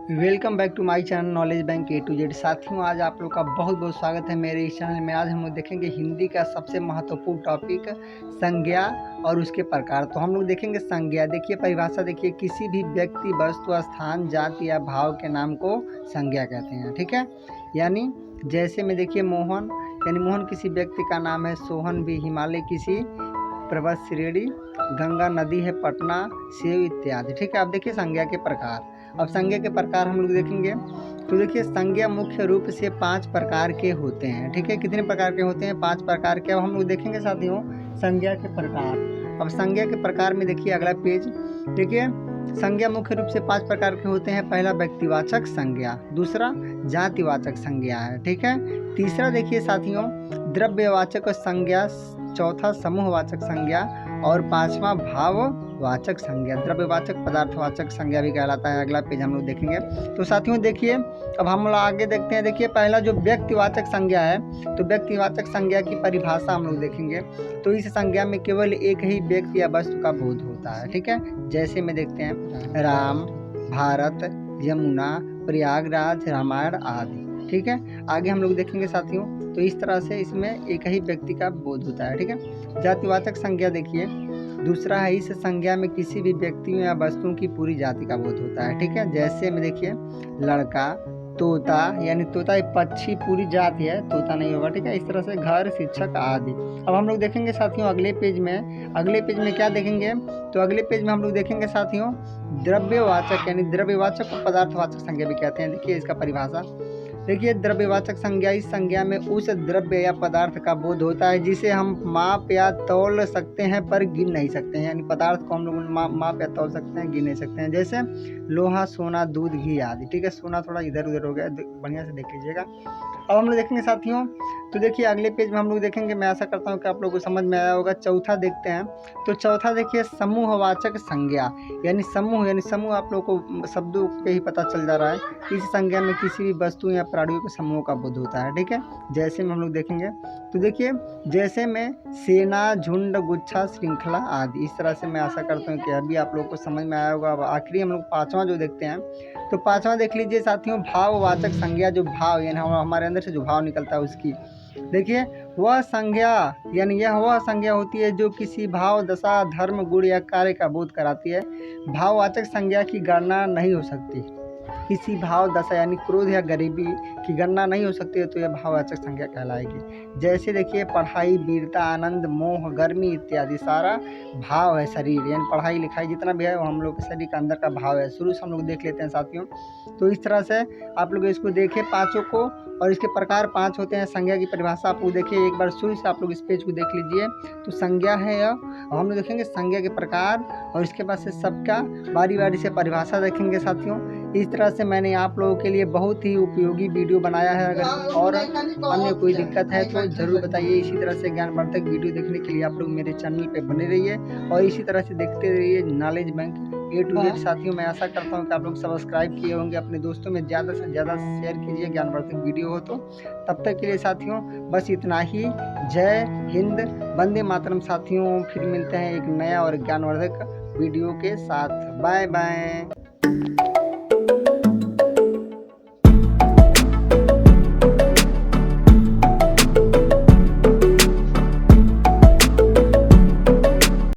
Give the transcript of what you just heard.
Welcome back to my channel knowledge bank A to Z. साथियों, आज आप लोग का बहुत बहुत स्वागत है मेरे इस चैनल में। आज हम लोग देखेंगे हिंदी का सबसे महत्वपूर्ण टॉपिक संज्ञा और उसके प्रकार। तो हम लोग देखेंगे संज्ञा। देखिए परिभाषा, देखिए किसी भी व्यक्ति, वस्तु, स्थान, जाति या भाव के नाम को संज्ञा कहते हैं। ठीक है, यानी जैसे में देखिए मोहन, यानी मोहन किसी व्यक्ति का नाम है। सोहन भी हिमालय किसी पर्वत श्रेणी, गंगा नदी है पटना, सेव इत्यादि। ठीक है, अब देखिए संज्ञा के प्रकार। अब संज्ञा के प्रकार हम लोग देखेंगे। तो देखिए संज्ञा मुख्य रूप से 5 प्रकार के होते हैं। ठीक है, कितने प्रकार के होते हैं? 5 प्रकार के। अब हम लोग देखेंगे साथियों संज्ञा के प्रकार। अब संज्ञा के प्रकार में देखिए अगला पेज। देखिए संज्ञा मुख्य रूप से 5 प्रकार के होते हैं। पहला व्यक्तिवाचक संज्ञा, दूसरा जातिवाचक संज्ञा है। ठीक है, तीसरा देखिए साथियों द्रव्यवाचक संज्ञा, चौथा समूहवाचक संज्ञा और पांचवा भाववाचक संज्ञा। द्रव्यवाचक पदार्थवाचक संज्ञा भी कहलाता है। अगला पेज हम लोग देखेंगे। तो साथियों देखिए अब हम लोग आगे देखते हैं। देखिए पहला जो व्यक्तिवाचक संज्ञा है, तो व्यक्तिवाचक संज्ञा की परिभाषा हम लोग देखेंगे। तो इस संज्ञा में केवल एक ही व्यक्ति या वस्तु का बोध होता है। ठीक है, जैसे में देखते हैं राम, भारत, यमुना, प्रयागराज, रामायण आदि। ठीक है, आगे हम लोग देखेंगे साथियों। तो इस तरह से इसमें एक ही व्यक्ति का बोध होता है। ठीक है, जातिवाचक संज्ञा देखिए दूसरा है, इस संज्ञा में किसी भी व्यक्ति या वस्तुओं की पूरी जाति का बोध होता है। ठीक है, जैसे में देखिए लड़का, तोता, यानी तोता एक पक्षी पूरी जाति है, तोता नहीं होगा। ठीक है, इस तरह से घर, शिक्षक आदि। अब हम लोग देखेंगे साथियों अगले पेज में। अगले पेज में क्या देखेंगे? तो अगले पेज में हम लोग देखेंगे साथियों द्रव्यवाचक, यानी द्रव्यवाचक को पदार्थवाचक संज्ञा भी कहते हैं। देखिए इसका परिभाषा। देखिए द्रव्यवाचक संज्ञा, इस संज्ञा में उस द्रव्य या पदार्थ का बोध होता है जिसे हम माप या तौल सकते हैं पर गिन नहीं सकते हैं। यानी पदार्थ को हम लोग माप या तौल सकते हैं, गिन नहीं सकते हैं। जैसे लोहा, सोना, दूध, घी आदि। ठीक है, सोना थोड़ा इधर उधर हो गया, बढ़िया से देख लीजिएगा। अब हम लोग देखेंगे साथियों। तो देखिए अगले पेज में हम लोग देखेंगे। मैं आशा करता हूँ कि आप लोगों को समझ में आया होगा। चौथा देखते हैं। तो चौथा देखिए समूहवाचक संज्ञा, यानी समूह, यानी समूह आप लोगों को शब्दों पे ही पता चल जा रहा है। इस संज्ञा में किसी भी वस्तु या प्राणियों के समूह का बोध होता है। ठीक है, जैसे में हम लोग देखेंगे। तो देखिए जैसे में सेना, झुंड, गुच्छा, श्रृंखला आदि। इस तरह से मैं आशा करता हूँ कि अभी आप लोगों को समझ में आया होगा। अब आखिरी हम लोग पांचवा जो देखते हैं। तो पांचवा देख लीजिए साथियों भाववाचक संज्ञा, जो भाव यानी हमारे अंदर से जो भाव निकलता है उसकी। देखिए वह संज्ञा, यानी यह वह संज्ञा होती है जो किसी भाव, दशा, धर्म, गुण या कार्य का बोध कराती है। भाववाचक संज्ञा की गणना नहीं हो सकती। किसी भाव, दशा यानी क्रोध या गरीबी की गणना नहीं हो सकती है, तो यह भाववाचक संज्ञा कहलाएगी। जैसे देखिए पढ़ाई, वीरता, आनंद, मोह, गर्मी इत्यादि सारा भाव है। शरीर यानी पढ़ाई लिखाई जितना भी है वो हम लोग के शरीर के अंदर का भाव है। शुरू से हम लोग देख लेते हैं साथियों। तो इस तरह से आप लोग इसको देखें पाँचों को, और इसके प्रकार 5 होते हैं। संज्ञा की परिभाषा आप लोग देखिए एक बार शुरू से आप लोग इस पेज को देख लीजिए। तो संज्ञा है यह। और हम लोग देखेंगे संज्ञा के प्रकार, और इसके बाद से सबका बारी बारी से परिभाषा देखेंगे साथियों। इस तरह से मैंने आप लोगों के लिए बहुत ही उपयोगी वीडियो बनाया है। अगर और अन्य कोई दिक्कत है तो ज़रूर बताइए। इसी तरह से ज्ञानवर्धक वीडियो देखने के लिए आप लोग मेरे चैनल पे बने रहिए और इसी तरह से देखते रहिए knowledge bank A to Z. साथियों मैं आशा करता हूँ कि आप लोग सब्सक्राइब किए होंगे। अपने दोस्तों में ज़्यादा से ज़्यादा शेयर कीजिए ज्ञानवर्धक वीडियो हो तो। तब तक के लिए साथियों बस इतना ही। जय हिंद, वंदे मातरम साथियों। फिर मिलते हैं एक नया और ज्ञानवर्धक वीडियो के साथ। Bye bye.